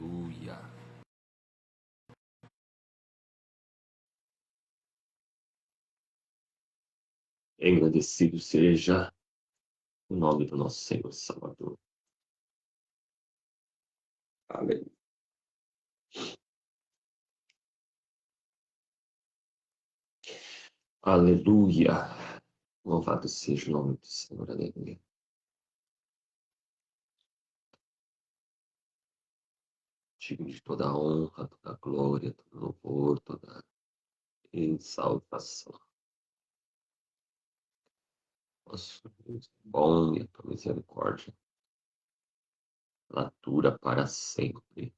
Aleluia. Engrandecido seja o nome do nosso Senhor Salvador. Aleluia. Aleluia. Louvado seja o nome do Senhor. Aleluia. Digno de toda a honra, toda a glória, todo louvor, toda exaltação. Nosso Deus é bom e a tua misericórdia ela dura para sempre.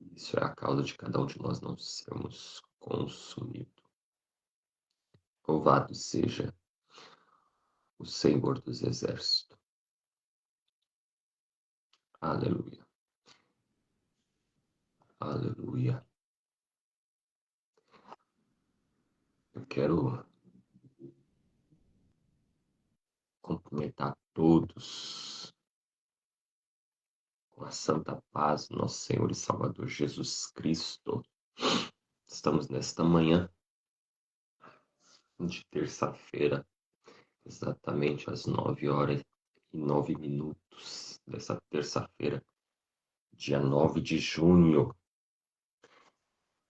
Isso é a causa de cada um de nós não sermos consumidos. Louvado seja o Senhor dos Exércitos. Aleluia. Aleluia. Eu quero cumprimentar todos com a santa paz do nosso Senhor e Salvador Jesus Cristo. Estamos nesta manhã de terça-feira, exatamente às 9h09 dessa terça-feira, dia 9 de junho,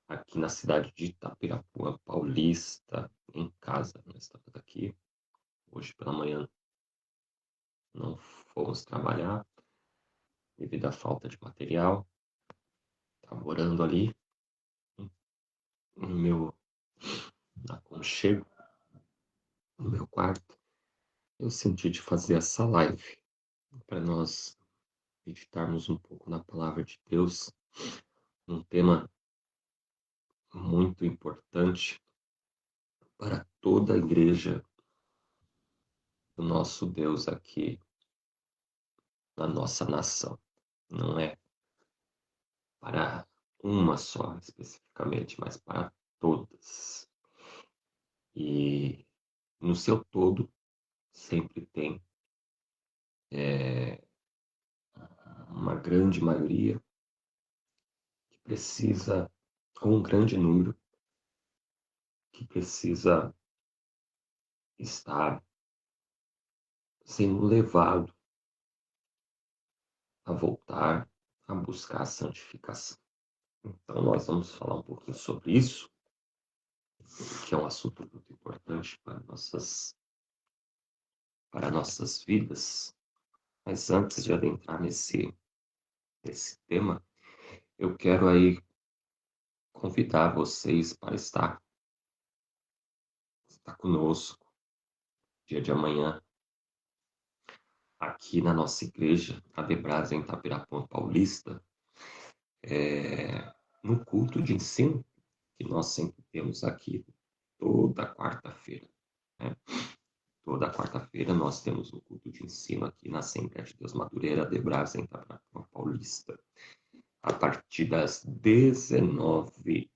aqui na cidade de Itapirapuã Paulista, em casa. Nós estamos aqui hoje pela manhã, não fomos trabalhar devido à falta de material. Estava morando ali no meu aconchego, no meu quarto. Eu senti de fazer essa live para nós meditarmos um pouco na palavra de Deus, um tema muito importante para toda a igreja do nosso Deus aqui na nossa nação. Não é para uma só especificamente, mas para todas. E no seu todo sempre tem uma grande maioria que precisa, ou um grande número, que precisa estar sendo levado a voltar a buscar a santificação. Então nós vamos falar um pouquinho sobre isso, que é um assunto muito importante para nossas vidas. Mas antes de adentrar nesse tema, eu quero aí convidar vocês para estar conosco dia de amanhã aqui na nossa igreja, a Debras em Itapirapuã Paulista, no culto de ensino que nós sempre temos aqui toda quarta-feira. Né? Toda quarta-feira nós temos um culto de ensino aqui na Assembleia de Deus Madureira, Debras em Itapirapuã Paulista, a partir das 19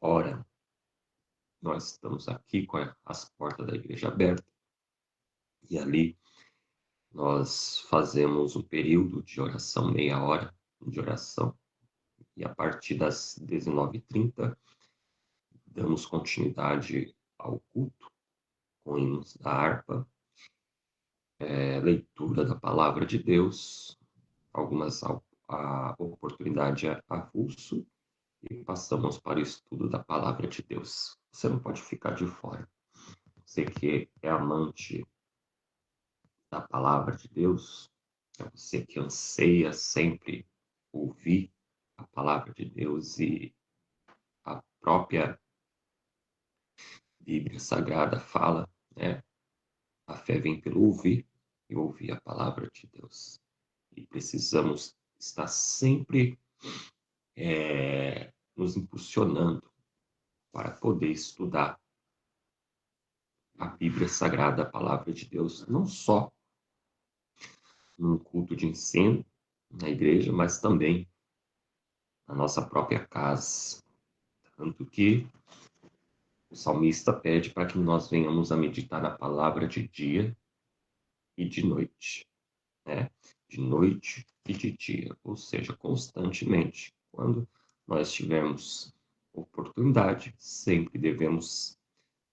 horas. Nós estamos aqui com as portas da igreja abertas e ali nós fazemos um período de oração, meia hora de oração, e a partir das 19h30 damos continuidade ao culto com hinos da harpa, leitura da palavra de Deus, algumas a oportunidade avulso, e passamos para o estudo da palavra de Deus. Você não pode ficar de fora. Você que é amante da palavra de Deus, é você que anseia sempre ouvir a palavra de Deus, e a própria Bíblia Sagrada fala, né? A fé vem pelo ouvir e ouvir a palavra de Deus. E precisamos estar sempre nos impulsionando para poder estudar a Bíblia Sagrada, a palavra de Deus, não só num culto de ensino na igreja, mas também na nossa própria casa. Tanto que o salmista pede para que nós venhamos a meditar na palavra de dia e de noite, né? De noite e de dia, ou seja, constantemente. Quando nós tivermos oportunidade, sempre devemos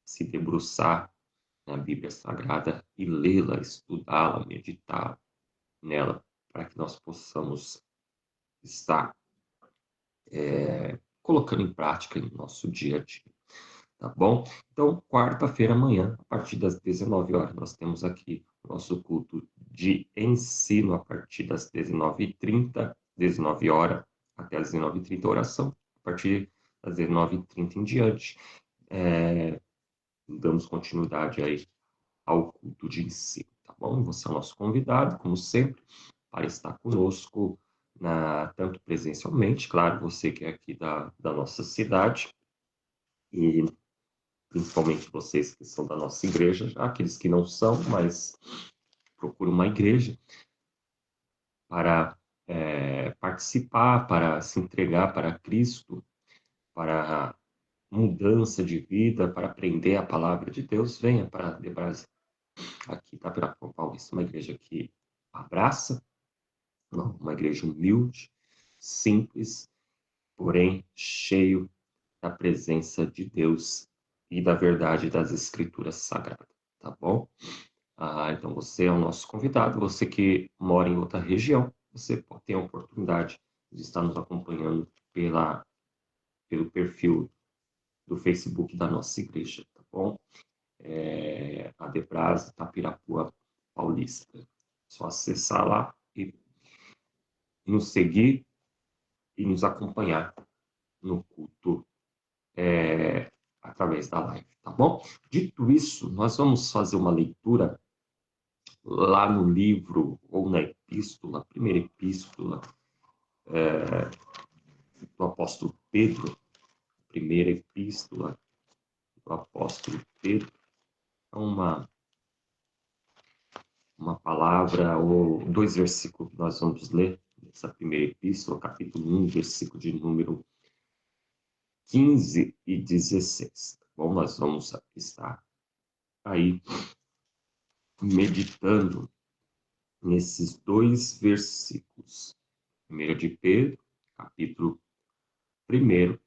se debruçar na Bíblia Sagrada e lê-la, estudá-la, meditar nela, para que nós possamos estar colocando em prática no nosso dia a dia, tá bom? Então, quarta-feira amanhã, a partir das 19 horas, nós temos aqui o nosso culto de ensino a partir das 19h30, 19 horas até as 19h30, oração, a partir das 19h30 em diante. Damos continuidade aí ao culto de ensino, tá bom? Você é o nosso convidado, como sempre, para estar conosco, tanto presencialmente, claro, você que é aqui da nossa cidade, e principalmente vocês que são da nossa igreja, já aqueles que não são, mas procuram uma igreja para participar, para se entregar para Cristo, para mudança de vida, para aprender a palavra de Deus, venha para a Debrás, aqui tá Pirapó Paulista, uma igreja que abraça, uma igreja humilde, simples, porém cheio da presença de Deus e da verdade das Escrituras Sagradas, tá bom? Então você é o nosso convidado, você que mora em outra região, você tem a oportunidade de estar nos acompanhando pelo perfil do Facebook da nossa igreja, tá bom? A Debras Tapirapuã Paulista. Só acessar lá e nos seguir e nos acompanhar no culto através da live, tá bom? Dito isso, nós vamos fazer uma leitura lá no livro ou na epístola, primeira epístola do apóstolo Pedro, primeira epístola do apóstolo Pedro, é uma palavra ou dois versículos que nós vamos ler nessa primeira epístola, capítulo 1, versículo de número 15 e 16. Tá bom? Nós vamos estar aí meditando nesses dois versículos. 1 de Pedro, capítulo 1,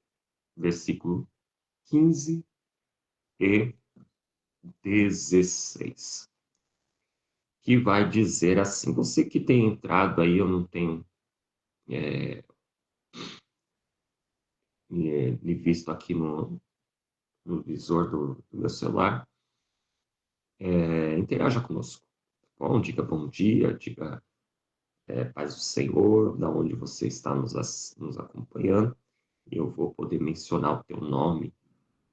versículo 15 e 16. Que vai dizer assim, você que tem entrado aí, eu não tenho me visto aqui no visor do meu celular, interaja conosco, tá bom? Diga bom dia, diga paz do Senhor, da onde você está nos acompanhando, e eu vou poder mencionar o teu nome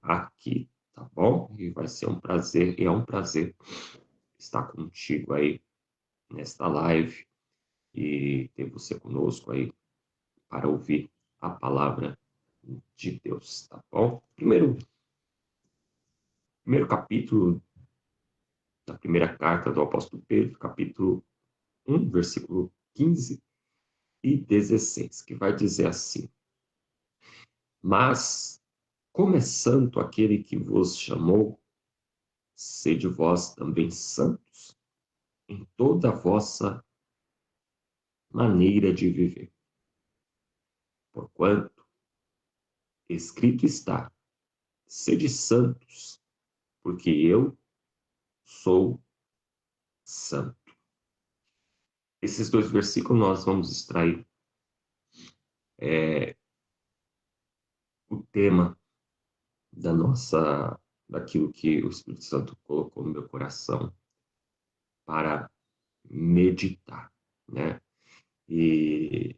aqui, tá bom? E vai ser um prazer, e é um prazer estar contigo aí nesta live e ter você conosco aí para ouvir a palavra de Deus, tá bom? Primeiro capítulo da primeira carta do apóstolo Pedro, capítulo 1, versículo 15 e 16, que vai dizer assim: Mas, como é santo aquele que vos chamou, sede vós também santos em toda a vossa maneira de viver. Porquanto, escrito está, sede santos, porque eu sou santo. Esses dois versículos nós vamos extrair o tema daquilo que o Espírito Santo colocou no meu coração para meditar, né? E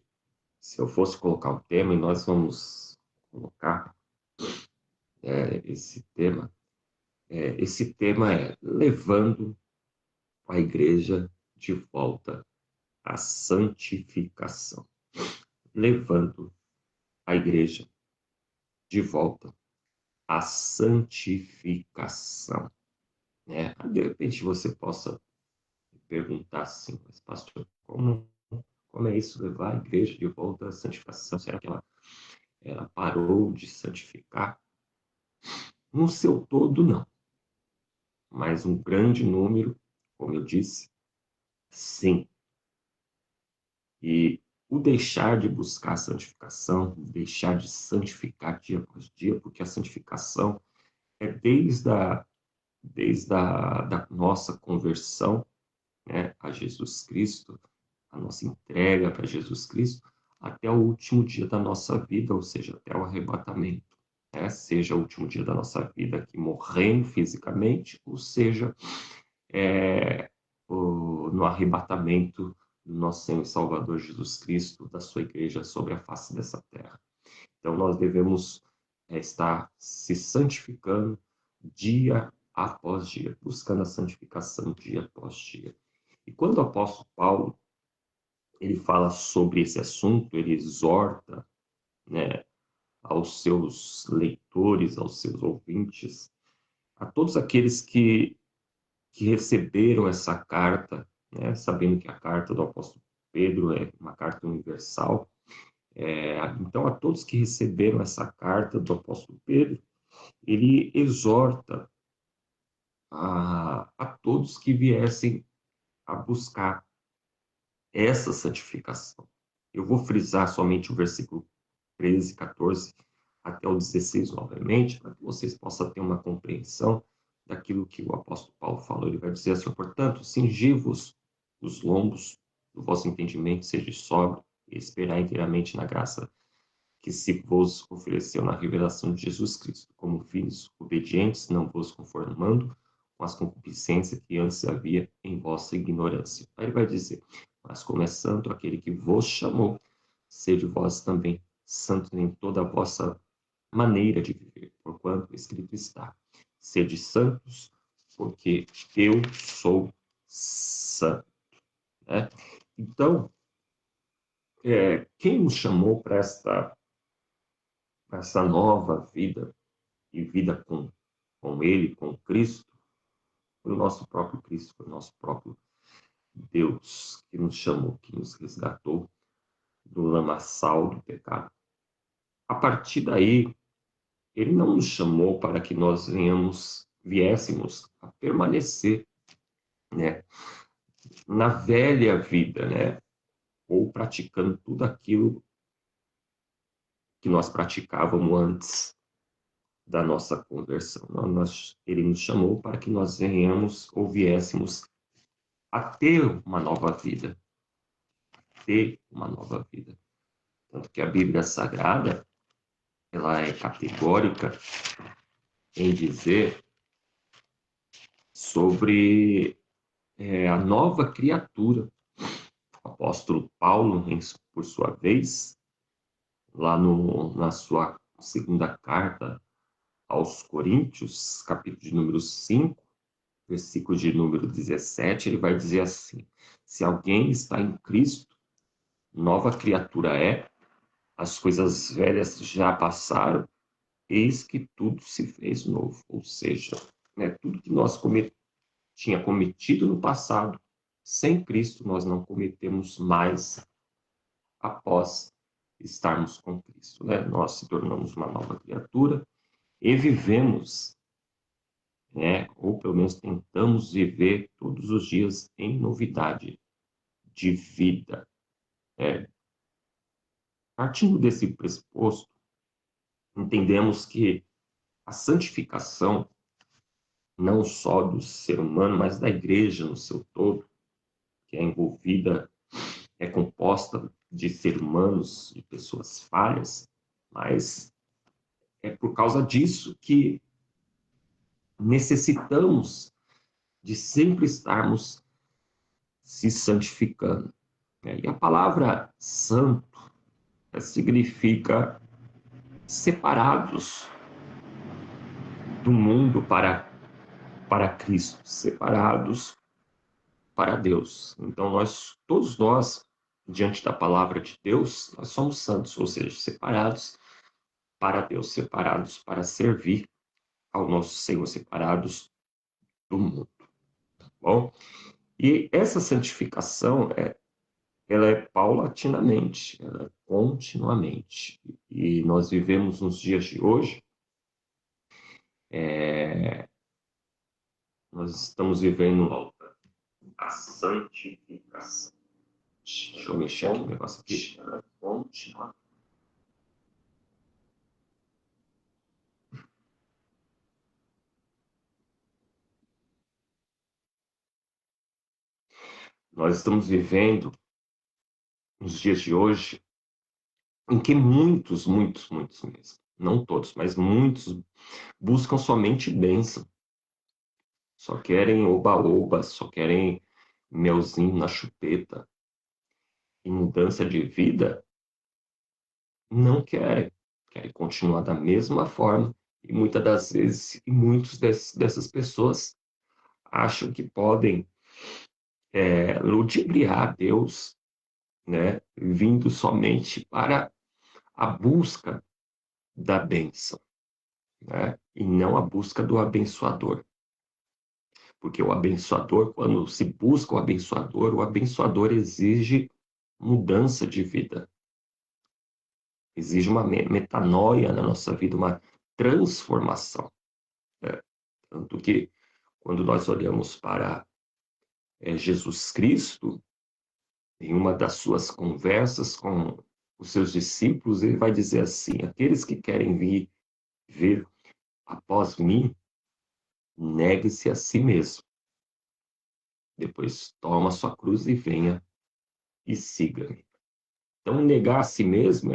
se eu fosse colocar um tema, e nós vamos colocar esse tema é levando a igreja de volta à santificação. Levando a igreja de volta à santificação. Né? De repente você possa perguntar assim, mas pastor, como é isso, levar a igreja de volta à santificação? Será que ela parou de santificar? No seu todo, não. Mas um grande número, como eu disse, sim. E o deixar de buscar a santificação, deixar de santificar dia após dia, porque a santificação é desde a da nossa conversão, né, a Jesus Cristo, a nossa entrega para Jesus Cristo, até o último dia da nossa vida, ou seja, até o arrebatamento. Né? Seja o último dia da nossa vida aqui morrendo fisicamente, ou seja, no arrebatamento do nosso Senhor e Salvador Jesus Cristo, da sua igreja sobre a face dessa terra. Então, nós devemos estar se santificando dia após dia, buscando a santificação dia após dia. E quando o apóstolo Paulo ele fala sobre esse assunto, ele exorta, né, aos seus leitores, aos seus ouvintes, a todos aqueles que receberam essa carta, né, sabendo que a carta do apóstolo Pedro é uma carta universal. Então, a todos que receberam essa carta do apóstolo Pedro, ele exorta a todos que viessem a buscar essa santificação. Eu vou frisar somente o versículo 13, 14 até o 16 novamente, para que vocês possam ter uma compreensão daquilo que o apóstolo Paulo falou. Ele vai dizer assim: portanto, cingi-vos os lombos do vosso entendimento, seja sóbrio, e esperar inteiramente na graça que se vos ofereceu na revelação de Jesus Cristo, como filhos obedientes, não vos conformando com as concupiscências que antes havia em vossa ignorância. Aí ele vai dizer: mas como é santo aquele que vos chamou, sede vós também santos em toda a vossa maneira de viver, porquanto escrito está: sede santos, porque eu sou santo. Né? Então, quem nos chamou para essa nova vida e vida com Ele, com Cristo, foi o nosso próprio Cristo, foi o nosso próprio Deus que nos chamou, que nos resgatou do lamaçal do pecado. A partir daí, Ele não nos chamou para que nós viéssemos a permanecer, né, na velha vida, né, ou praticando tudo aquilo que nós praticávamos antes da nossa conversão. Ele nos chamou para que nós venhamos ou viéssemos a ter uma nova vida. Ter uma nova vida. Tanto que a Bíblia Sagrada, ela é categórica em dizer sobre a nova criatura. O apóstolo Paulo, por sua vez, lá na sua segunda carta aos Coríntios, capítulo de número 5, versículo de número 17, ele vai dizer assim: se alguém está em Cristo, nova criatura é, as coisas velhas já passaram, eis que tudo se fez novo. Ou seja, né, tudo que nós tinha cometido no passado, sem Cristo nós não cometemos mais após estarmos com Cristo. Né? Nós se tornamos uma nova criatura e vivemos, né, ou pelo menos tentamos viver todos os dias em novidade de vida. Partindo desse pressuposto, entendemos que a santificação, não só do ser humano, mas da igreja no seu todo, que é envolvida, é composta de seres humanos, de pessoas falhas, mas é por causa disso que necessitamos de sempre estarmos se santificando. E a palavra santo significa separados do mundo para Cristo, separados para Deus. Então, todos nós, diante da palavra de Deus, nós somos santos, ou seja, separados para Deus, separados para servir ao nosso Senhor, separados do mundo. Tá bom? E essa santificação, ela é paulatinamente, ela é continuamente. E nós vivemos nos dias de hoje, nós estamos vivendo a santificação. Deixa eu mexer aqui o negócio aqui. Nós estamos vivendo, nos dias de hoje, em que muitos mesmo, não todos, mas muitos buscam somente bênção. Só querem oba-oba, só querem melzinho na chupeta. E mudança de vida, não querem. Querem continuar da mesma forma. E muitas das vezes, dessas pessoas acham que podem ludibriar Deus, né, vindo somente para a busca da bênção, né, e não a busca do abençoador. Porque o abençoador, quando se busca o abençoador exige mudança de vida, exige uma metanoia na nossa vida, uma transformação, né? Tanto que, quando nós olhamos para Jesus Cristo, em uma das suas conversas com os seus discípulos, ele vai dizer assim: aqueles que querem vir após mim, negue-se a si mesmo. Depois toma sua cruz e venha e siga-me. Então, negar a si mesmo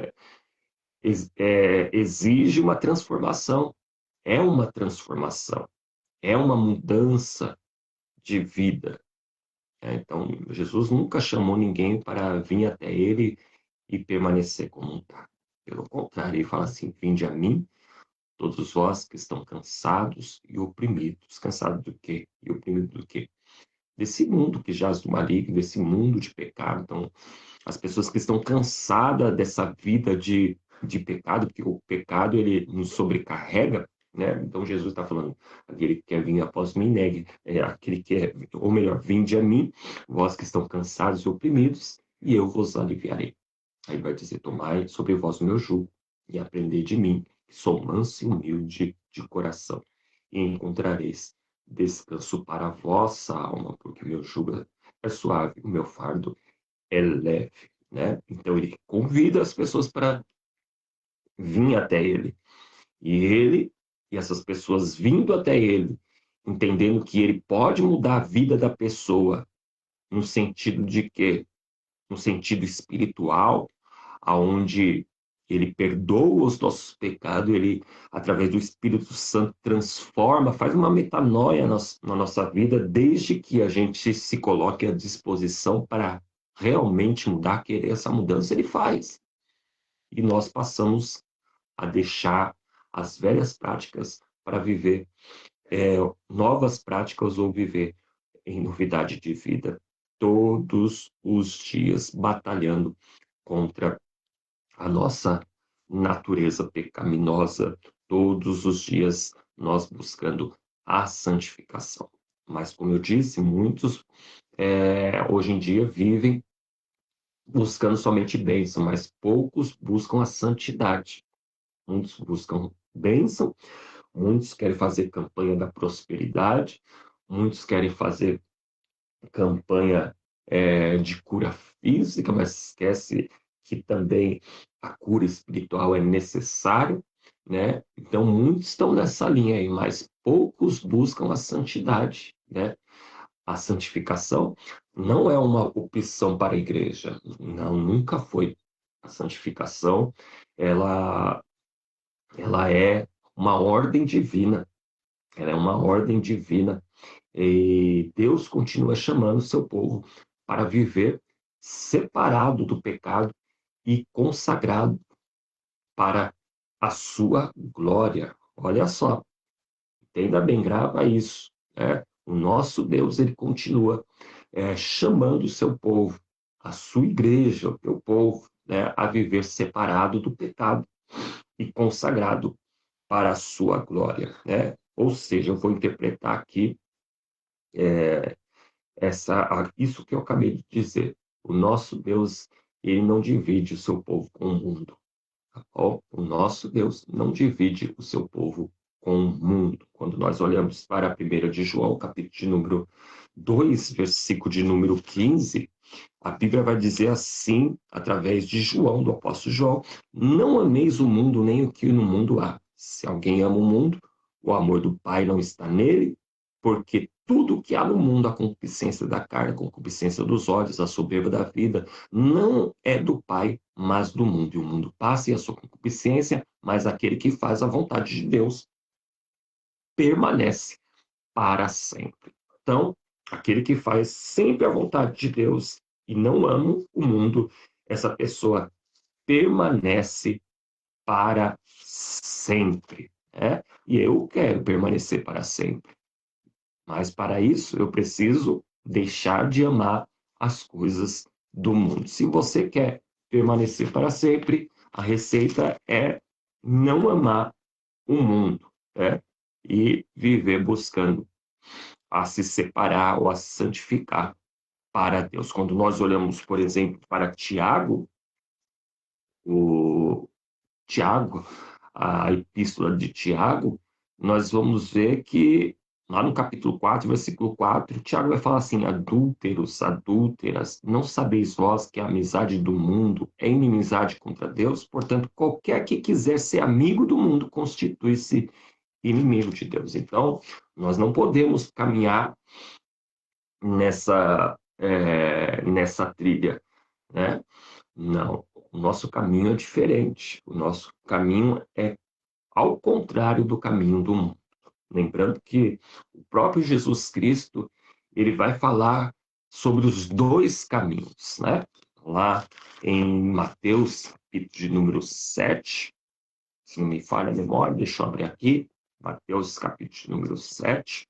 exige uma transformação. É uma transformação. É uma mudança de vida. Então, Jesus nunca chamou ninguém para vir até ele e permanecer como está. Pelo contrário, ele fala assim: vinde a mim, todos vós que estão cansados e oprimidos. Cansados do quê? E oprimidos do quê? Desse mundo que jaz do maligno, desse mundo de pecado. Então, as pessoas que estão cansadas dessa vida de pecado, porque o pecado ele nos sobrecarrega, né? Então Jesus está falando: aquele que quer vir após mim, negue, aquele que é, ou melhor, vinde a mim, vós que estão cansados e oprimidos, e eu vos aliviarei. Aí vai dizer: tomai sobre vós o meu jugo e aprendei de mim, que sou manso e humilde de coração, e encontrareis descanso para a vossa alma, porque o meu jugo é suave, o meu fardo é leve, né? Então ele convida as pessoas para vir até ele. E essas pessoas vindo até ele, entendendo que ele pode mudar a vida da pessoa, no sentido de quê? No sentido espiritual, aonde ele perdoa os nossos pecados, ele, através do Espírito Santo, transforma, faz uma metanoia na nossa vida, desde que a gente se coloque à disposição para realmente mudar, querer essa mudança, ele faz. E nós passamos a deixar as velhas práticas para viver novas práticas ou viver em novidade de vida, todos os dias batalhando contra a nossa natureza pecaminosa, todos os dias nós buscando a santificação. Mas, como eu disse, muitos hoje em dia vivem buscando somente bênção, mas poucos buscam a santidade. Muitos buscam bênção, muitos querem fazer campanha da prosperidade, muitos querem fazer campanha de cura física, mas esquece que também a cura espiritual é necessária, né? Então, muitos estão nessa linha aí, mas poucos buscam a santidade, né? A santificação não é uma opção para a igreja, não, nunca foi. A santificação, ela, ela é uma ordem divina, ela é uma ordem divina. E Deus continua chamando o seu povo para viver separado do pecado e consagrado para a sua glória. Olha só, entenda bem, grava isso. O nosso Deus, ele continua chamando o seu povo, a sua igreja, o teu povo, né, a viver separado do pecado e consagrado para a sua glória, né? Ou seja, eu vou interpretar aqui isso que eu acabei de dizer. O nosso Deus, ele não divide o seu povo com o mundo. Tá bom? O nosso Deus não divide o seu povo com o mundo. Quando nós olhamos para a 1 de João, capítulo de número 2, versículo de número 15, A Bíblia vai dizer assim, através de João, do apóstolo João: não ameis o mundo nem o que no mundo há. Se alguém ama o mundo, o amor do Pai não está nele, porque tudo que há no mundo, a concupiscência da carne, a concupiscência dos olhos, a soberba da vida, não é do Pai, mas do mundo. E o mundo passa e a sua concupiscência, mas aquele que faz a vontade de Deus permanece para sempre. Então, aquele que faz sempre a vontade de Deus e não ama o mundo, essa pessoa permanece para sempre. Né? E eu quero permanecer para sempre. Mas para isso eu preciso deixar de amar as coisas do mundo. Se você quer permanecer para sempre, a receita é não amar o mundo, né? E viver buscando a se separar ou a se santificar para Deus. Quando nós olhamos, por exemplo, para Tiago, o Tiago, a epístola de Tiago, nós vamos ver que lá no capítulo 4, versículo 4, Tiago vai falar assim: adúlteros, adúlteras, não sabeis vós que a amizade do mundo é inimizade contra Deus? Portanto, qualquer que quiser ser amigo do mundo constitui-se inimigo de Deus. Então, nós não podemos caminhar nessa trilha, né? Não, o nosso caminho é diferente. O nosso caminho é ao contrário do caminho do mundo. Lembrando que o próprio Jesus Cristo, ele vai falar sobre os dois caminhos, né? Lá em Mateus, capítulo de número 7, se não me falha a memória, deixa eu abrir aqui, Mateus, capítulo de número 7,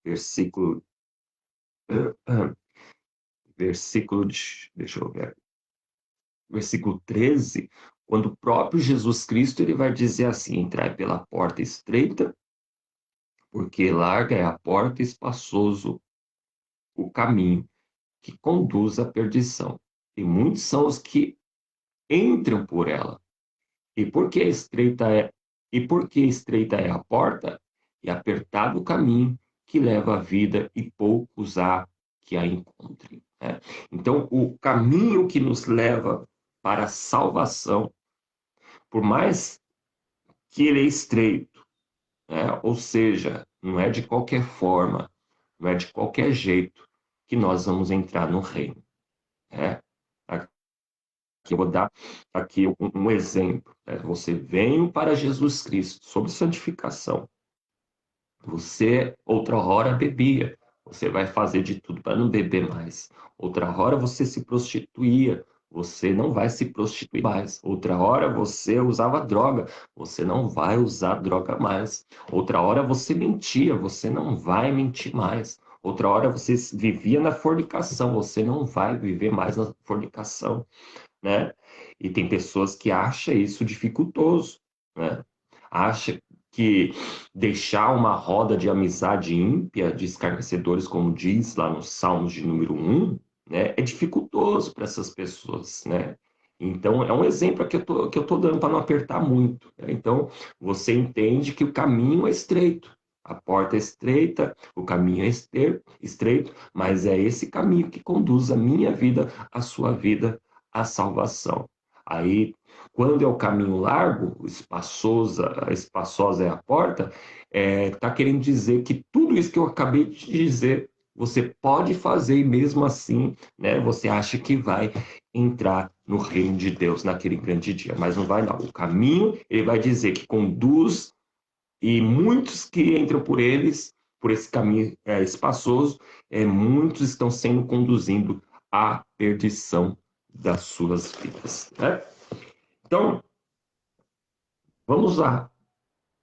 versículo, deixa eu ver, versículo 13, quando o próprio Jesus Cristo ele vai dizer assim: entrai pela porta estreita, porque larga é a porta e espaçoso o caminho que conduz à perdição. E muitos são os que entram por ela. E porque estreita é a porta, e apertado o caminho que leva à vida, e poucos há que a encontrem. Né? Então, o caminho que nos leva para a salvação, por mais que ele é estreito, né? Ou seja, não é de qualquer forma, não é de qualquer jeito que nós vamos entrar no reino. Né? Aqui eu vou dar aqui um exemplo. Né? Você veio para Jesus Cristo sobre santificação. Você outra hora bebia, você vai fazer de tudo para não beber mais. Outra hora você se prostituía, você não vai se prostituir mais. Outra hora você usava droga, você não vai usar droga mais. Outra hora você mentia, você não vai mentir mais. Outra hora você vivia na fornicação, você não vai viver mais na fornicação, né? E tem pessoas que acham isso dificultoso, né? Acha que deixar uma roda de amizade ímpia, de escarnecedores, como diz lá no Salmos de número 1, né, é dificultoso para essas pessoas, né? Então, é um exemplo que eu tô dando para não apertar muito. Né? Então, você entende que o caminho é estreito, a porta é estreita, o caminho é estreito, mas é esse caminho que conduz a minha vida, a sua vida, à salvação. Aí, quando é o caminho largo, espaçosa é a porta, está querendo dizer que tudo isso que eu acabei de dizer, você pode fazer e mesmo assim, né, você acha que vai entrar no reino de Deus naquele grande dia, mas não vai não. O caminho, ele vai dizer que conduz e muitos que entram por esse caminho espaçoso, muitos estão sendo conduzindo à perdição das suas vidas. Né? Então, vamos lá.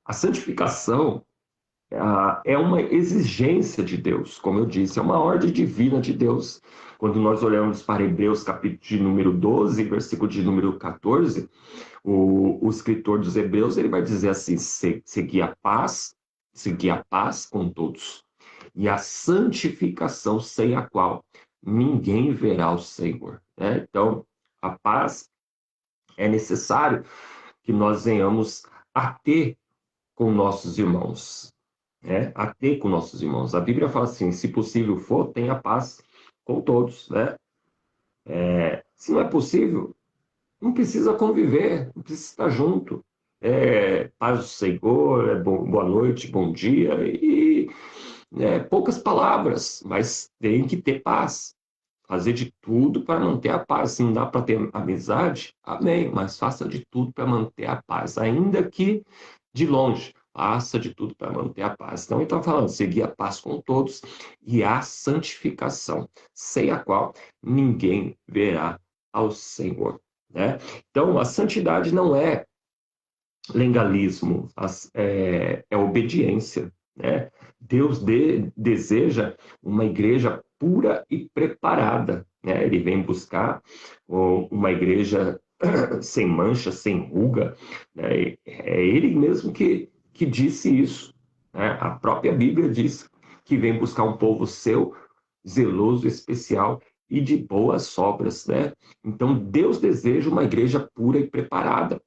A santificação é uma exigência de Deus, como eu disse, é uma ordem divina de Deus. Quando nós olhamos para Hebreus, capítulo de número 12, versículo de número 14, o escritor dos Hebreus ele vai dizer assim: seguir a paz com todos, e a santificação sem a qual ninguém verá o Senhor. Né? Então, a paz é necessário que nós venhamos a ter com nossos irmãos, né? A ter com nossos irmãos. A Bíblia fala assim: se possível for, tenha paz com todos, né? Se não é possível, não precisa conviver, não precisa estar junto. Paz do Senhor, boa noite, bom dia, e poucas palavras, mas tem que ter paz. Fazer de tudo para manter a paz. Se não dá para ter amizade, amém, mas faça de tudo para manter a paz, ainda que de longe. Faça de tudo para manter a paz. Então, ele está falando, seguir a paz com todos e a santificação, sem a qual ninguém verá ao Senhor. Né? Então, a santidade não é legalismo, é obediência. Né? Deus deseja uma igreja pura e preparada. Né? Ele vem buscar uma igreja sem mancha, sem ruga. Né? É ele mesmo que disse isso. Né? A própria Bíblia diz que vem buscar um povo seu, zeloso, especial e de boas obras. Né? Então, Deus deseja uma igreja pura e preparada.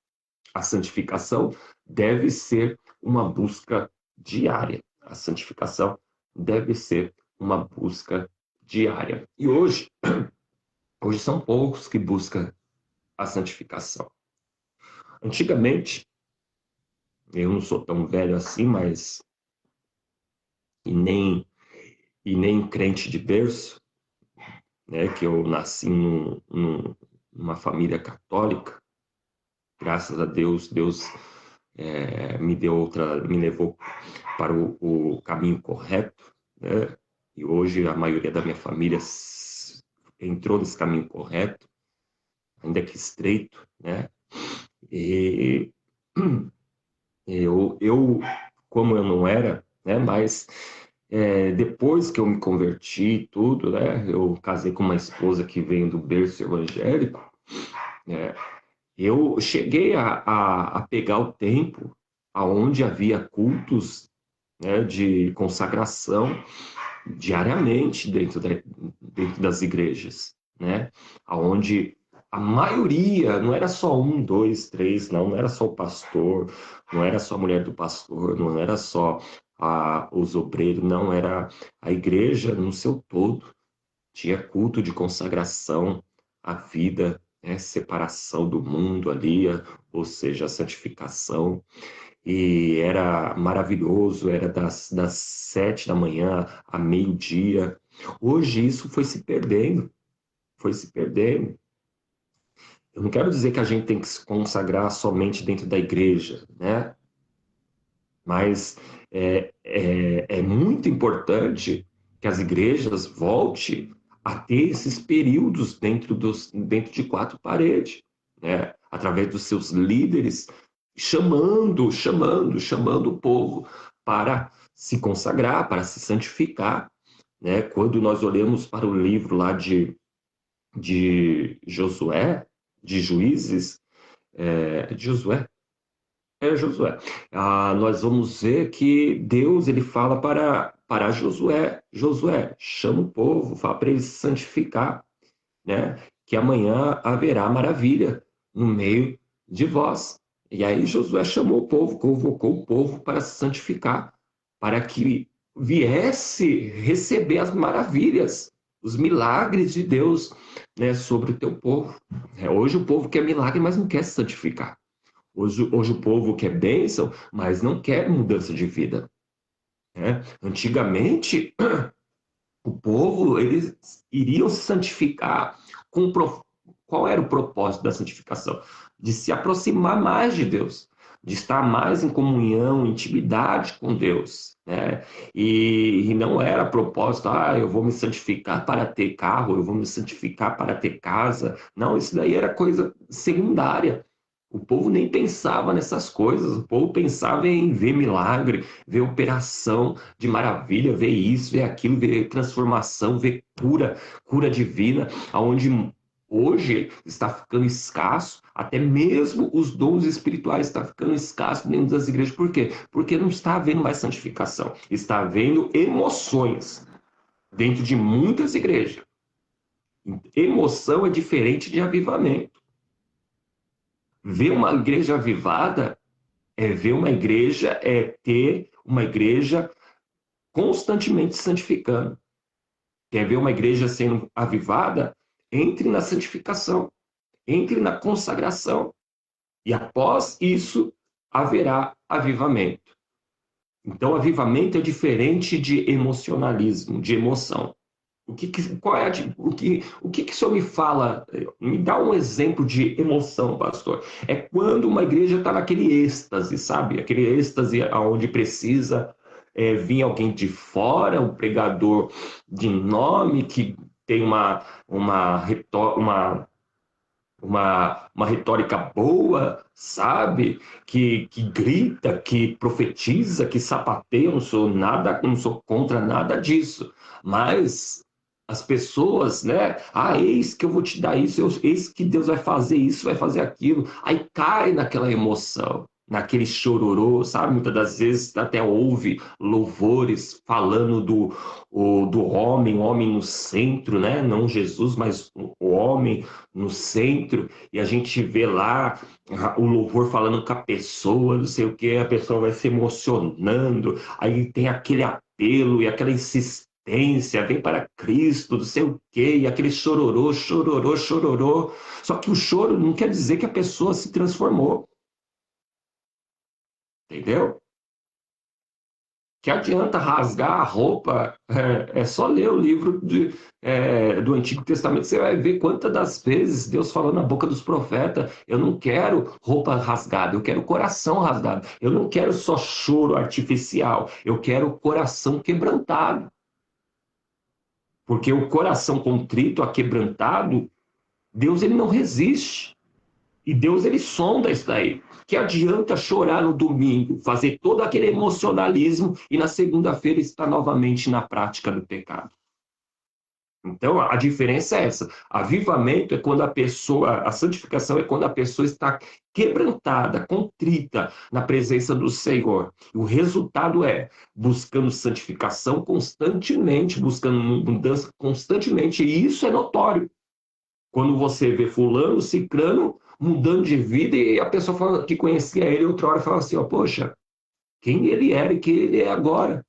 A santificação deve ser uma busca diária. A santificação deve ser uma busca diária. E hoje são poucos que buscam a santificação. Antigamente, eu não sou tão velho assim, mas e nem crente de berço, né, que eu nasci numa família católica. Graças a Deus, Deus me levou para o caminho correto, né? E hoje a maioria da minha família entrou nesse caminho correto, ainda que estreito, né? E como eu não era, né? Mas depois que eu me converti e tudo, né? Eu casei com uma esposa que veio do berço evangélico, né? Eu cheguei a pegar o tempo aonde havia cultos, né, de consagração diariamente dentro das igrejas, né? Aonde a maioria, não era só um, dois, três, não era só o pastor, não era só a mulher do pastor, não era só os obreiros, não, era a igreja no seu todo. Tinha culto de consagração à vida, né? Separação do mundo ali, ou seja, a santificação. E era maravilhoso, era das 7 da manhã a meio-dia. Hoje isso foi se perdendo, foi se perdendo. Eu não quero dizer que a gente tem que se consagrar somente dentro da igreja, né? Mas é muito importante que as igrejas voltem a ter esses períodos dentro de quatro paredes, né? Através dos seus líderes, chamando o povo para se consagrar, para se santificar, né? Quando nós olhamos para o livro lá de Josué, de Juízes, de Josué, Josué. Nós vamos ver que Deus ele fala para Josué, Josué, chama o povo, fala para ele se santificar, né? Que amanhã haverá maravilha no meio de vós. E aí Josué chamou o povo, convocou o povo para se santificar, para que viesse receber as maravilhas, os milagres de Deus, né, sobre o teu povo. Hoje o povo quer milagre, mas não quer se santificar. Hoje o povo quer bênção, mas não quer mudança de vida. Né? Antigamente, o povo, eles iriam se santificar qual era o propósito da santificação? De se aproximar mais de Deus, de estar mais em comunhão, intimidade com Deus. Né? E não era propósito, eu vou me santificar para ter carro, eu vou me santificar para ter casa. Não, isso daí era coisa secundária. O povo nem pensava nessas coisas, o povo pensava em ver milagre, ver operação de maravilha, ver isso, ver aquilo, ver transformação, ver cura divina, aonde hoje está ficando escasso, até mesmo os dons espirituais estão ficando escassos dentro das igrejas. Por quê? Porque não está havendo mais santificação, está havendo emoções dentro de muitas igrejas. Emoção é diferente de avivamento. Ver uma igreja avivada ver uma igreja, ter uma igreja constantemente santificando. Quer ver uma igreja sendo avivada? entre na santificação, entre na consagração. E após isso, haverá avivamento. Então, avivamento é diferente de emocionalismo, de emoção. O que o senhor me fala? Me dá um exemplo de emoção, pastor. É quando uma igreja está naquele êxtase, sabe? Aquele êxtase onde precisa vir alguém de fora, um pregador de nome que tem uma retórica boa, sabe? Que grita, que profetiza, que sapateia. Eu não sou nada, não sou contra nada disso. Mas as pessoas, né? Ah, eis que eu vou te dar isso, eis que Deus vai fazer isso, vai fazer aquilo. Aí cai naquela emoção, naquele chororô, sabe? Muitas das vezes até ouve louvores falando do homem, o homem no centro, né? Não Jesus, mas o homem no centro, e a gente vê lá o louvor falando com a pessoa, não sei o que, a pessoa vai se emocionando, aí tem aquele apelo e aquela insistência, vem para Cristo, não sei o quê, e aquele chororô, chororô, chororô. Só que o choro não quer dizer que a pessoa se transformou, entendeu? Que adianta rasgar a roupa, é só ler o livro do Antigo Testamento, você vai ver quantas das vezes Deus falou na boca dos profetas, eu não quero roupa rasgada, eu quero coração rasgado, eu não quero só choro artificial, eu quero coração quebrantado, porque o coração contrito, aquebrantado, Deus ele não resiste. E Deus, ele sonda isso daí. Que adianta chorar no domingo, fazer todo aquele emocionalismo e na segunda-feira estar novamente na prática do pecado. Então, a diferença é essa. Avivamento é quando a santificação é quando a pessoa está quebrantada, contrita na presença do Senhor. O resultado é buscando santificação constantemente, buscando mudança constantemente, e isso é notório. Quando você vê fulano, cicrano, mudando de vida, e a pessoa fala, que conhecia ele outra hora fala assim, ó, poxa, quem ele era e quem ele é agora.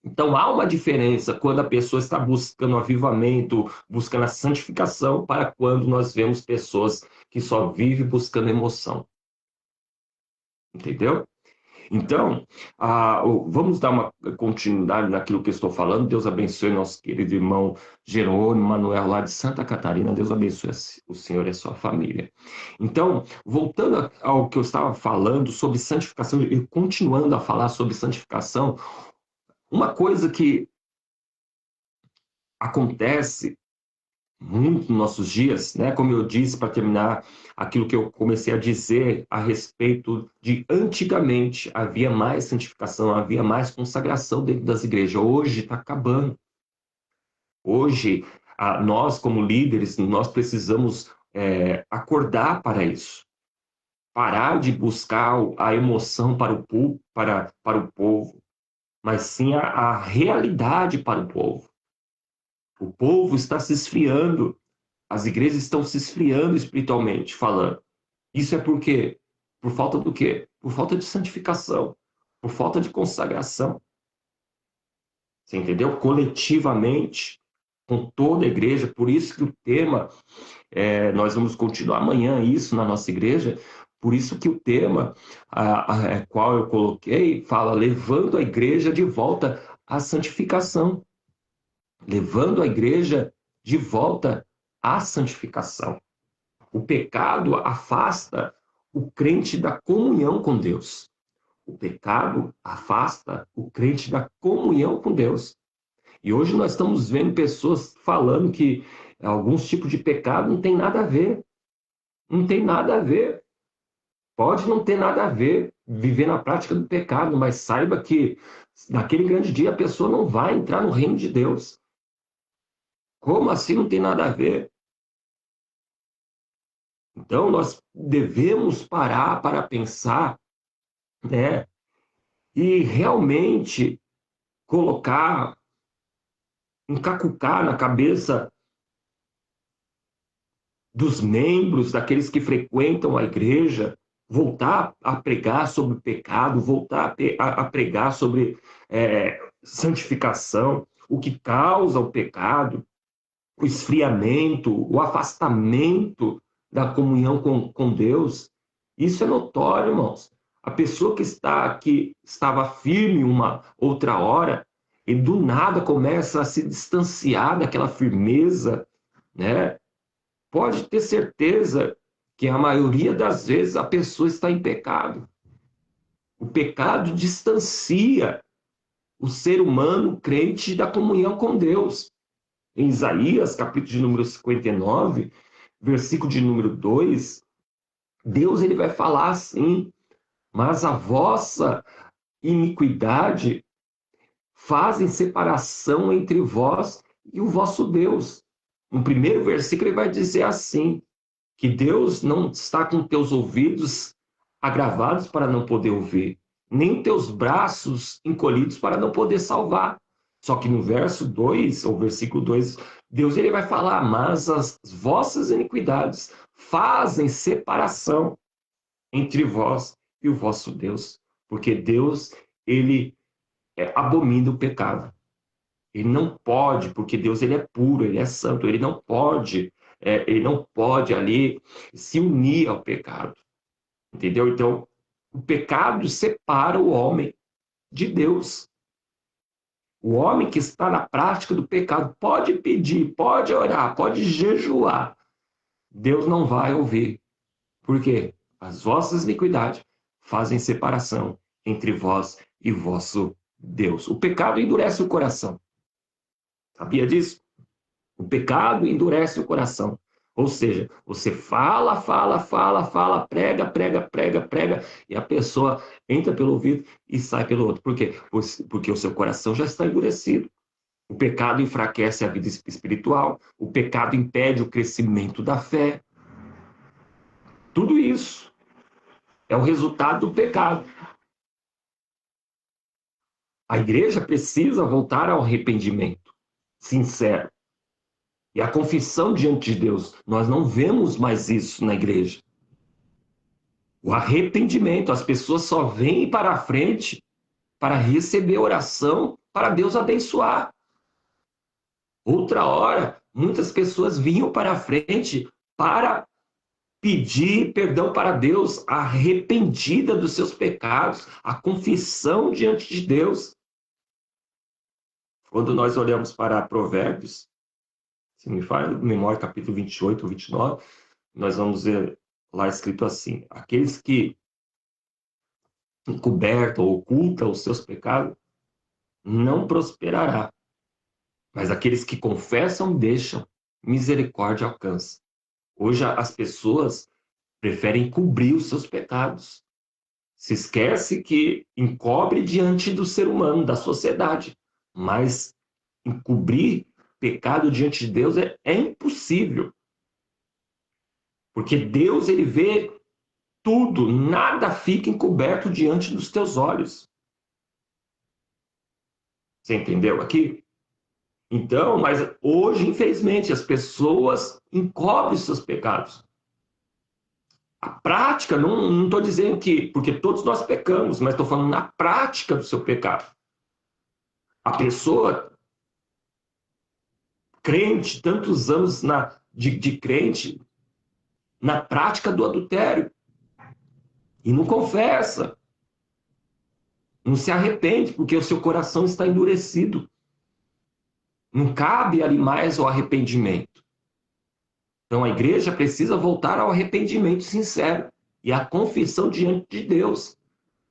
Então há uma diferença quando a pessoa está buscando avivamento, buscando a santificação, para quando nós vemos pessoas que só vivem buscando emoção. Entendeu? Então, vamos dar uma continuidade naquilo que eu estou falando. Deus abençoe nosso querido irmão Jerônimo Manuel, lá de Santa Catarina. Deus abençoe o senhor e a sua família. Então, voltando ao que eu estava falando sobre santificação, e continuando a falar sobre santificação, uma coisa que acontece muito nos nossos dias, né? Como eu disse, para terminar, aquilo que eu comecei a dizer a respeito de antigamente havia mais santificação, havia mais consagração dentro das igrejas. Hoje está acabando. Hoje, nós como líderes, nós precisamos acordar para isso. Parar de buscar a emoção para o povo, mas sim a realidade para o povo. O povo está se esfriando. As igrejas estão se esfriando espiritualmente falando. Isso é por quê? Por falta do quê? Por falta de santificação, por falta de consagração. Você entendeu? Coletivamente, com toda a igreja. Por isso que o tema, nós vamos continuar amanhã isso na nossa igreja. Por isso que o tema, qual eu coloquei, fala levando a igreja de volta à santificação. Levando a igreja de volta à santificação. O pecado afasta o crente da comunhão com Deus. O pecado afasta o crente da comunhão com Deus. E hoje nós estamos vendo pessoas falando que alguns tipos de pecado não tem nada a ver. Não tem nada a ver. Pode não ter nada a ver viver na prática do pecado, mas saiba que naquele grande dia a pessoa não vai entrar no reino de Deus. Como assim não tem nada a ver? Então, nós devemos parar para pensar, né? E realmente colocar, encacucar na cabeça dos membros, daqueles que frequentam a igreja, voltar a pregar sobre o pecado, voltar a pregar sobre santificação, o que causa o pecado, o esfriamento, o afastamento da comunhão com Deus. Isso é notório, irmãos. A pessoa que estava firme uma outra hora, e do nada começa a se distanciar daquela firmeza, né? Pode ter certeza que a maioria das vezes a pessoa está em pecado. O pecado distancia o ser humano crente da comunhão com Deus. Em Isaías, capítulo de número 59, versículo de número 2, Deus ele vai falar assim: mas a vossa iniquidade fazem separação entre vós e o vosso Deus. No primeiro versículo ele vai dizer assim, que Deus não está com teus ouvidos agravados para não poder ouvir, nem teus braços encolhidos para não poder salvar. Só que no verso 2, ou versículo 2, Deus ele vai falar: mas as vossas iniquidades fazem separação entre vós e o vosso Deus, porque Deus ele abomina o pecado. Ele não pode, porque Deus ele é puro, ele é santo, ele não pode ali se unir ao pecado. Entendeu? Então, o pecado separa o homem de Deus. O homem que está na prática do pecado pode pedir, pode orar, pode jejuar. Deus não vai ouvir. Por quê? As vossas iniquidades fazem separação entre vós e vosso Deus. O pecado endurece o coração. Sabia disso? O pecado endurece o coração. Ou seja, você fala, prega, e a pessoa entra pelo ouvido e sai pelo outro. Por quê? Porque o seu coração já está endurecido. O pecado enfraquece a vida espiritual, o pecado impede o crescimento da fé. Tudo isso é o resultado do pecado. A igreja precisa voltar ao arrependimento sincero. E a confissão diante de Deus. Nós não vemos mais isso na igreja. O arrependimento, as pessoas só vêm para a frente para receber oração, para Deus abençoar. Outra hora, muitas pessoas vinham para a frente para pedir perdão para Deus, arrependida dos seus pecados, a confissão diante de Deus. Quando nós olhamos para Provérbios, se me falha a memória, capítulo 28 ou 29, nós vamos ver lá escrito assim: aqueles que encobertam ou ocultam os seus pecados não prosperará, mas aqueles que confessam e deixam, misericórdia alcança. Hoje as pessoas preferem cobrir os seus pecados. Se esquece que encobre diante do ser humano, da sociedade, mas encobrir pecado diante de Deus é impossível. Porque Deus, ele vê tudo, nada fica encoberto diante dos teus olhos. Você entendeu aqui? Então, mas hoje, infelizmente, as pessoas encobrem seus pecados. A prática, não estou dizendo que, porque todos nós pecamos, mas estou falando na prática do seu pecado. A pessoa crente, tantos anos de crente, na prática do adultério, e não confessa, não se arrepende, porque o seu coração está endurecido. Não cabe ali mais o arrependimento. Então a igreja precisa voltar ao arrependimento sincero e à confissão diante de Deus,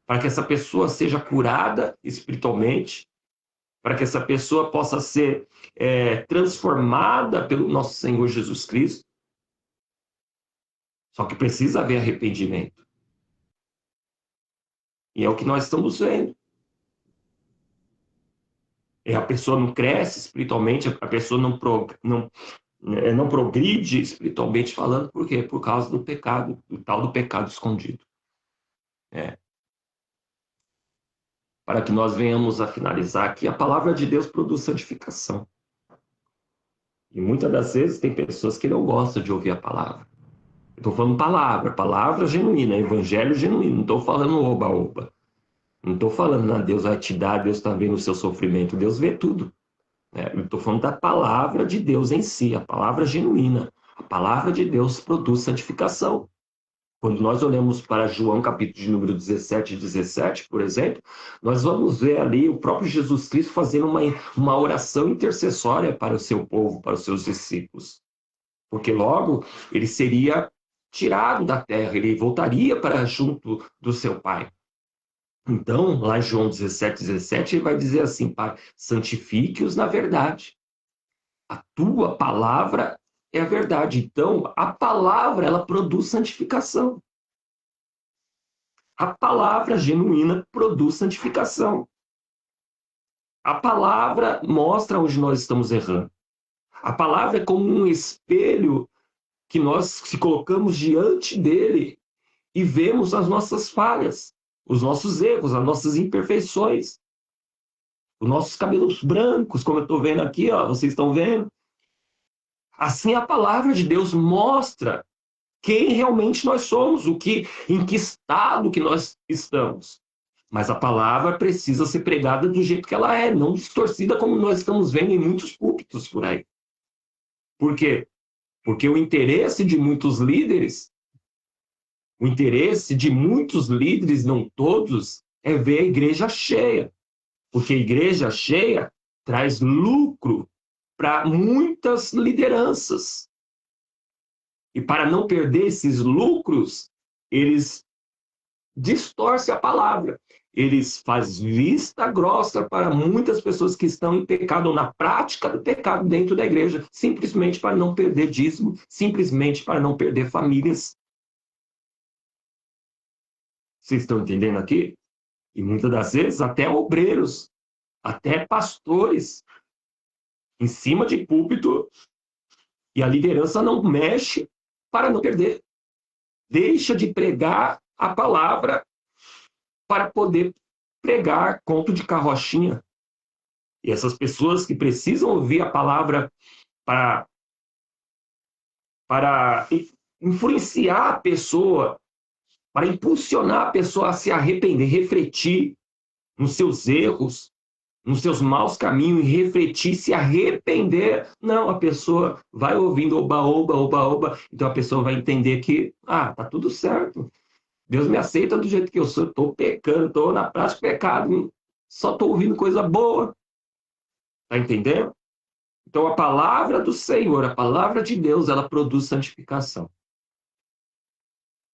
para que essa pessoa seja curada espiritualmente, para que essa pessoa possa ser transformada pelo nosso Senhor Jesus Cristo. Só que precisa haver arrependimento. E é o que nós estamos vendo. A pessoa não cresce espiritualmente, a pessoa não progride espiritualmente falando. Por quê? Por causa do pecado, do tal do pecado escondido. Para que nós venhamos a finalizar aqui, a palavra de Deus produz santificação. E muitas das vezes tem pessoas que não gostam de ouvir a palavra. Eu estou falando palavra genuína, evangelho genuíno, não estou falando oba-oba. Não estou falando, Deus vai te dar, Deus está vendo o seu sofrimento, Deus vê tudo. né? Eu estou falando da palavra de Deus em si, a palavra genuína. A palavra de Deus produz santificação. Quando nós olhamos para João, capítulo de número 17 e 17, por exemplo, nós vamos ver ali o próprio Jesus Cristo fazendo uma oração intercessória para o seu povo, para os seus discípulos. Porque logo ele seria tirado da terra, ele voltaria para junto do seu Pai. Então, lá em João 17, 17, ele vai dizer assim: Pai, santifique-os na verdade. A tua palavra é a verdade. Então, a palavra, ela produz santificação. A palavra genuína produz santificação. A palavra mostra onde nós estamos errando. A palavra é como um espelho que nós se colocamos diante dele e vemos as nossas falhas, os nossos erros, as nossas imperfeições, os nossos cabelos brancos, como eu estou vendo aqui, ó, vocês estão vendo? Assim a palavra de Deus mostra quem realmente nós somos, em que estado que nós estamos. Mas a palavra precisa ser pregada do jeito que ela é, não distorcida como nós estamos vendo em muitos púlpitos por aí. Por quê? Porque o interesse de muitos líderes, não todos, é ver a igreja cheia. Porque a igreja cheia traz lucro para muitas lideranças. E para não perder esses lucros, eles distorcem a palavra. Eles fazem vista grossa para muitas pessoas que estão em pecado, ou na prática do pecado dentro da igreja, simplesmente para não perder dízimo, simplesmente para não perder famílias. Vocês estão entendendo aqui? E muitas das vezes até obreiros, até pastores, em cima de púlpito, e a liderança não mexe para não perder. Deixa de pregar a palavra para poder pregar conto de carrochinha. E essas pessoas que precisam ouvir a palavra para influenciar a pessoa, para impulsionar a pessoa a se arrepender, refletir nos seus erros, nos seus maus caminhos, e refletir, se arrepender. Não, a pessoa vai ouvindo oba, oba, oba, oba, então a pessoa vai entender que, tá tudo certo. Deus me aceita do jeito que eu sou, estou pecando, estou na prática do pecado, só estou ouvindo coisa boa. Está entendendo? Então, a palavra do Senhor, a palavra de Deus, ela produz santificação.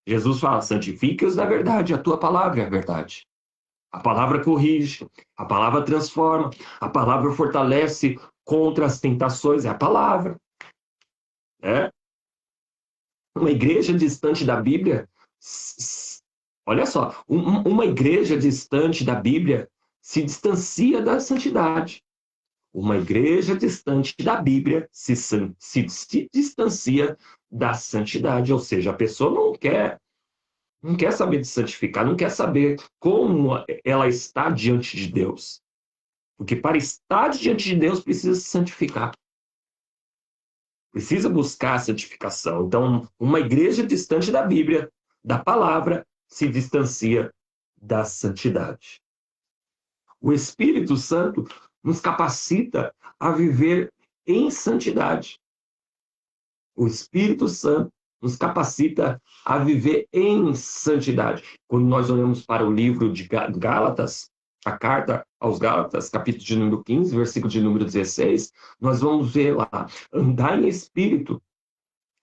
Jesus fala: santifica-os na verdade, a tua palavra é a verdade. A palavra corrige, a palavra transforma, a palavra fortalece contra as tentações, é a palavra. Uma igreja distante da Bíblia, olha só, uma igreja distante da Bíblia se distancia da santidade. Uma igreja distante da Bíblia se distancia da santidade, ou seja, a pessoa não quer saber de santificar, não quer saber como ela está diante de Deus. Porque para estar diante de Deus precisa se santificar. Precisa buscar a santificação. Então, uma igreja distante da Bíblia, da palavra, se distancia da santidade. O Espírito Santo nos capacita a viver em santidade. O Espírito Santo nos capacita a viver em santidade. Quando nós olhamos para o livro de Gálatas, a carta aos Gálatas, capítulo de número 15, versículo de número 16, nós vamos ver lá: andar em espírito,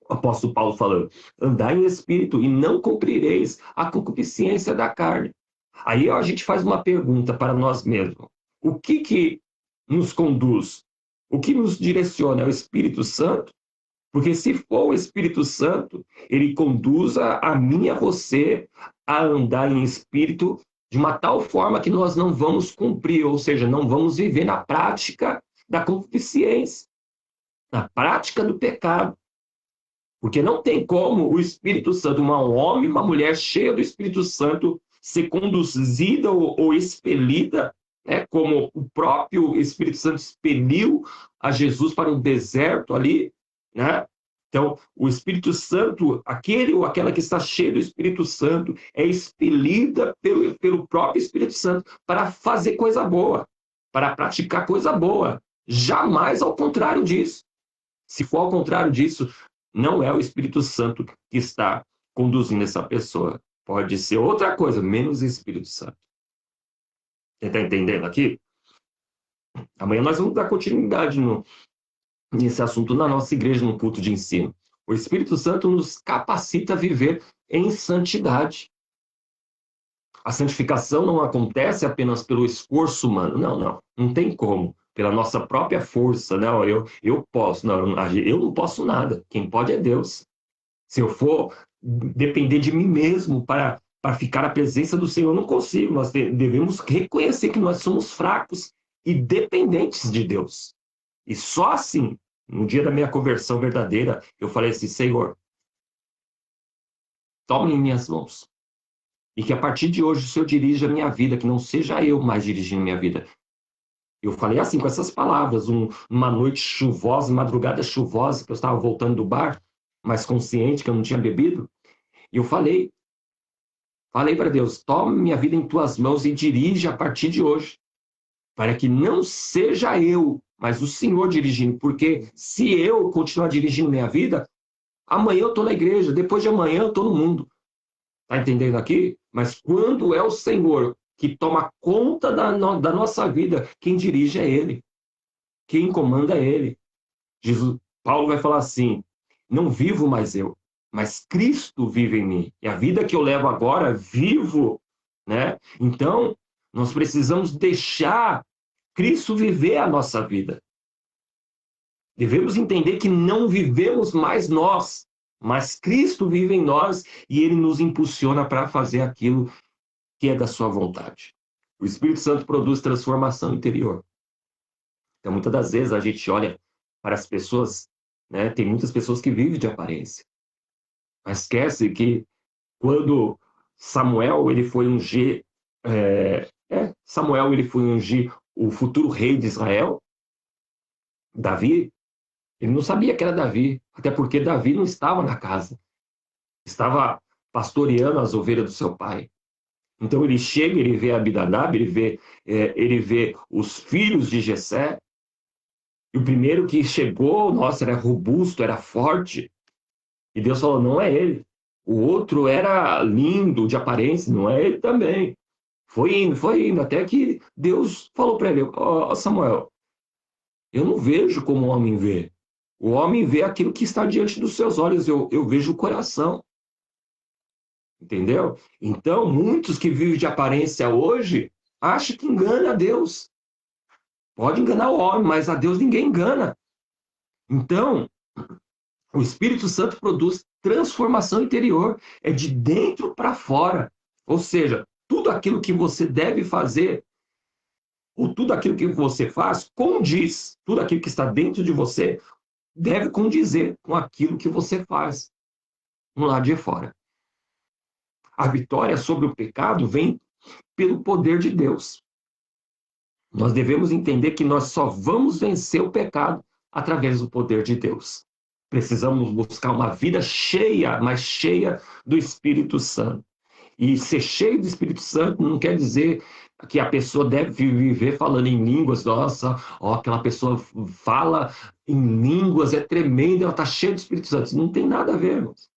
o apóstolo Paulo falando, andar em espírito e não cumprireis a concupiscência da carne. Aí a gente faz uma pergunta para nós mesmos: o que nos conduz? O que nos direciona? É o Espírito Santo? Porque se for o Espírito Santo, ele conduz a mim e a você a andar em espírito de uma tal forma que nós não vamos cumprir, ou seja, não vamos viver na prática da concupiscência, na prática do pecado. Porque não tem como o Espírito Santo, um homem, uma mulher cheia do Espírito Santo, ser conduzida ou expelida, como o próprio Espírito Santo expeliu a Jesus para um deserto ali, né? Então, o Espírito Santo, aquele ou aquela que está cheio do Espírito Santo, é expelida pelo próprio Espírito Santo para fazer coisa boa, para praticar coisa boa. Jamais ao contrário disso. Se for ao contrário disso, não é o Espírito Santo que está conduzindo essa pessoa. Pode ser outra coisa, menos o Espírito Santo. Você está entendendo aqui? Amanhã nós vamos dar continuidade nesse assunto na nossa igreja, no culto de ensino. O Espírito Santo nos capacita a viver em santidade. A santificação não acontece apenas pelo esforço humano. Não tem como. Pela nossa própria força, não, eu posso. Não, eu não posso nada. Quem pode é Deus. Se eu for depender de mim mesmo para ficar na presença do Senhor, eu não consigo. Nós devemos reconhecer que nós somos fracos e dependentes de Deus. E só assim, no dia da minha conversão verdadeira, eu falei assim, Senhor, toma em minhas mãos. E que a partir de hoje o Senhor dirija a minha vida, que não seja eu mais dirigindo a minha vida. Eu falei assim, com essas palavras, uma noite chuvosa, madrugada chuvosa, que eu estava voltando do bar, mais consciente que eu não tinha bebido, e eu falei para Deus, toma minha vida em tuas mãos e dirige a partir de hoje, para que não seja eu, mas o Senhor dirigindo, porque se eu continuar dirigindo minha vida, amanhã eu estou na igreja, depois de amanhã eu estou no mundo. Está entendendo aqui? Mas quando é o Senhor que toma conta da nossa vida, quem dirige é Ele. Quem comanda é Ele. Paulo vai falar assim, não vivo mais eu, mas Cristo vive em mim. E a vida que eu levo agora, vivo, né? Então, nós precisamos deixar Cristo viver a nossa vida. Devemos entender que não vivemos mais nós, mas Cristo vive em nós e Ele nos impulsiona para fazer aquilo que é da sua vontade. O Espírito Santo produz transformação interior. Então, muitas das vezes a gente olha para as pessoas, né? Tem muitas pessoas que vivem de aparência, mas esquece que quando Samuel ele foi ungir, Samuel ele foi ungir o futuro rei de Israel, Davi, ele não sabia que era Davi, até porque Davi não estava na casa, estava pastoreando as ovelhas do seu pai. Então ele chega, ele vê Abinadab, ele vê os filhos de Jessé, e o primeiro que chegou, nossa, era robusto, era forte, e Deus falou, não é ele. O outro era lindo de aparência, não é ele também. Foi indo, até que Deus falou para ele, Samuel, eu não vejo como o homem vê. O homem vê aquilo que está diante dos seus olhos, eu vejo o coração. Entendeu? Então, muitos que vivem de aparência hoje acham que engana a Deus. Pode enganar o homem, mas a Deus ninguém engana. Então, o Espírito Santo produz transformação interior, é de dentro para fora. Ou seja, tudo aquilo que você deve fazer, ou tudo aquilo que você faz, condiz. Tudo aquilo que está dentro de você deve condizer com aquilo que você faz no lado de fora. A vitória sobre o pecado vem pelo poder de Deus. Nós devemos entender que nós só vamos vencer o pecado através do poder de Deus. Precisamos buscar uma vida cheia, mas cheia do Espírito Santo. E ser cheio do Espírito Santo não quer dizer que a pessoa deve viver falando em línguas. Nossa, aquela pessoa fala em línguas, é tremenda, ela está cheia do Espírito Santo. Isso não tem nada a ver, irmãos.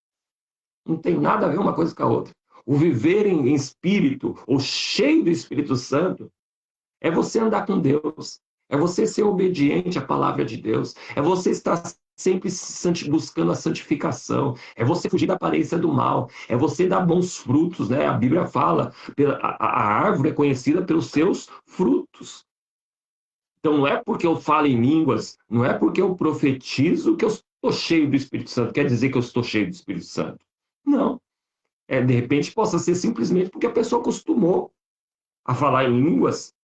Não tem nada a ver uma coisa com a outra. O viver em espírito, ou cheio do Espírito Santo, é você andar com Deus, é você ser obediente à palavra de Deus, é você estar sempre buscando a santificação, é você fugir da aparência do mal, é você dar bons frutos, né? A Bíblia fala, a árvore é conhecida pelos seus frutos. Então não é porque eu falo em línguas, não é porque eu profetizo que eu estou cheio do Espírito Santo, quer dizer que eu estou cheio do Espírito Santo. Não. De repente possa ser simplesmente porque a pessoa acostumou a falar em línguas,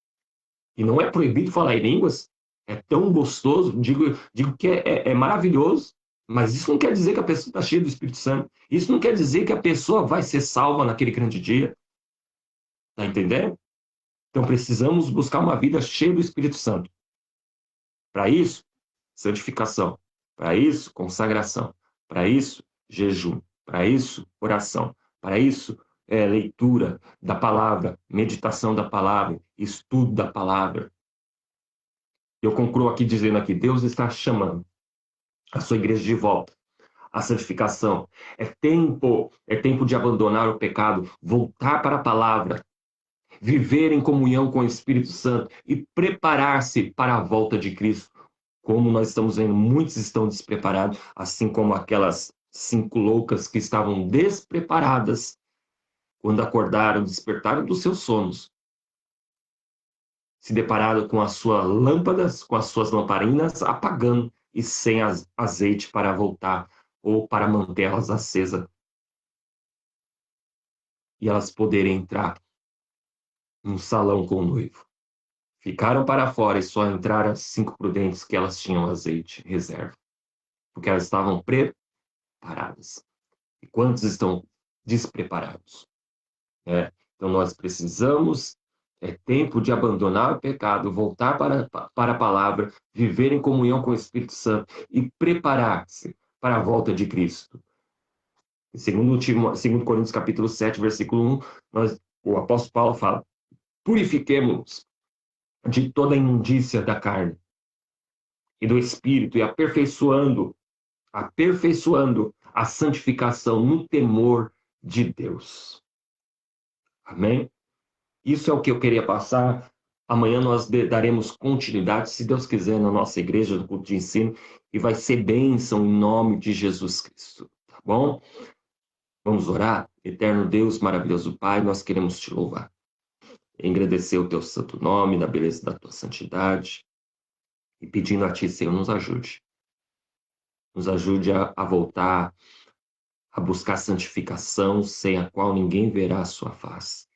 e não é proibido falar em línguas, é tão gostoso, digo que é maravilhoso, mas isso não quer dizer que a pessoa está cheia do Espírito Santo, isso não quer dizer que a pessoa vai ser salva naquele grande dia, tá entendendo? Então precisamos buscar uma vida cheia do Espírito Santo. Para isso, santificação, para isso, consagração, para isso, jejum, para isso, oração, para isso, leitura da palavra, meditação da palavra, estudo da palavra. Eu concluo aqui dizendo aqui, Deus está chamando a sua igreja de volta. A santificação. É tempo de abandonar o pecado, voltar para a palavra, viver em comunhão com o Espírito Santo e preparar-se para a volta de Cristo. Como nós estamos vendo, muitos estão despreparados, assim como aquelas 5 loucas que estavam despreparadas quando acordaram, despertaram dos seus sonos, se depararam com as suas lâmpadas, com as suas lamparinas apagando e sem azeite para voltar ou para mantê-las acesas e elas poderem entrar num salão com o noivo. Ficaram para fora e só entraram as 5 prudentes que elas tinham azeite reserva, porque elas estavam preparadas. E quantos estão despreparados? Então nós precisamos, é tempo de abandonar o pecado, voltar para a palavra, viver em comunhão com o Espírito Santo e preparar-se para a volta de Cristo. Segundo Coríntios capítulo 7, versículo 1, o apóstolo Paulo fala, purifiquemo-nos de toda a imundícia da carne e do Espírito, e aperfeiçoando a santificação no temor de Deus. Amém? Isso é o que eu queria passar. Amanhã nós daremos continuidade, se Deus quiser, na nossa igreja, no culto de ensino, e vai ser bênção em nome de Jesus Cristo. Tá bom? Vamos orar? Eterno Deus, maravilhoso Pai, nós queremos te louvar. Engrandecer o teu santo nome, na beleza da tua santidade, e pedindo a ti, Senhor, nos ajude. Nos ajude a voltar a buscar santificação, sem a qual ninguém verá a sua face.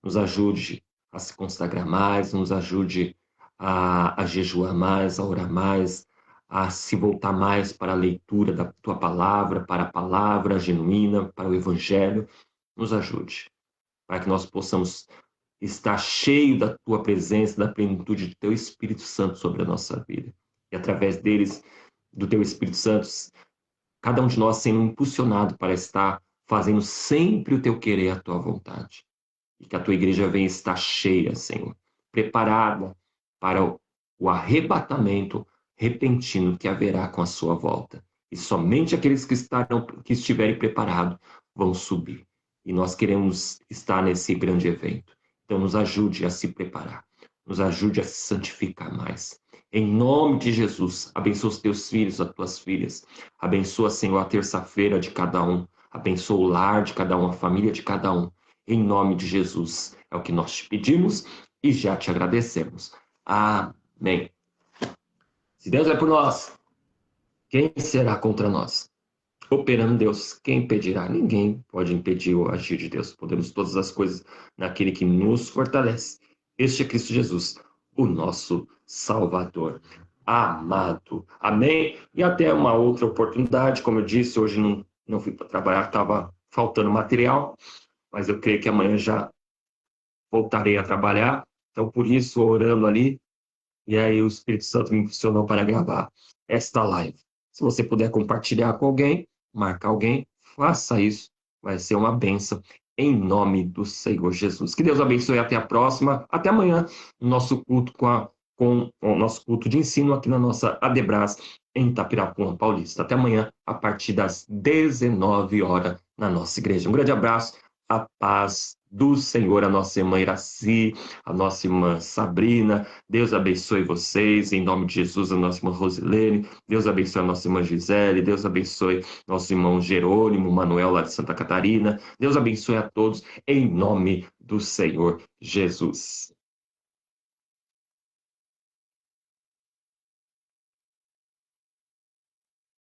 Nos ajude a se consagrar mais, nos ajude a jejuar mais, a orar mais, a se voltar mais para a leitura da tua palavra, para a palavra genuína, para o evangelho. Nos ajude, para que nós possamos estar cheio da tua presença, da plenitude do teu Espírito Santo sobre a nossa vida. E através deles, do teu Espírito Santo, cada um de nós sendo impulsionado para estar fazendo sempre o teu querer, a tua vontade. E que a tua igreja venha estar cheia, Senhor, preparada para o arrebatamento repentino que haverá com a sua volta. E somente aqueles que estiverem preparados vão subir. E nós queremos estar nesse grande evento. Então nos ajude a se preparar. Nos ajude a se santificar mais. Em nome de Jesus, abençoa os teus filhos, as tuas filhas. Abençoa, Senhor, a terça-feira de cada um. Abençoa o lar de cada um, a família de cada um. Em nome de Jesus, é o que nós te pedimos e já te agradecemos. Amém. Se Deus é por nós, quem será contra nós? Operando Deus, quem impedirá? Ninguém pode impedir o agir de Deus. Podemos todas as coisas naquele que nos fortalece. Este é Cristo Jesus, o nosso Salvador. Amado. Amém? E até uma outra oportunidade. Como eu disse, hoje não fui para trabalhar, estava faltando material. Mas eu creio que amanhã já voltarei a trabalhar. Então, por isso, orando ali, e aí o Espírito Santo me impulsionou para gravar esta live. Se você puder compartilhar com alguém, marcar alguém, faça isso. Vai ser uma bênção em nome do Senhor Jesus. Que Deus abençoe, até a próxima. Até amanhã, no nosso culto com o nosso culto de ensino aqui na nossa Adebras, em Itapirapuã Paulista. Até amanhã, a partir das 19 horas, na nossa igreja. Um grande abraço. A paz do Senhor, a nossa irmã Iraci, a nossa irmã Sabrina. Deus abençoe vocês, em nome de Jesus, a nossa irmã Rosilene. Deus abençoe a nossa irmã Gisele. Deus abençoe nosso irmão Jerônimo, Manuel, lá de Santa Catarina. Deus abençoe a todos, em nome do Senhor Jesus.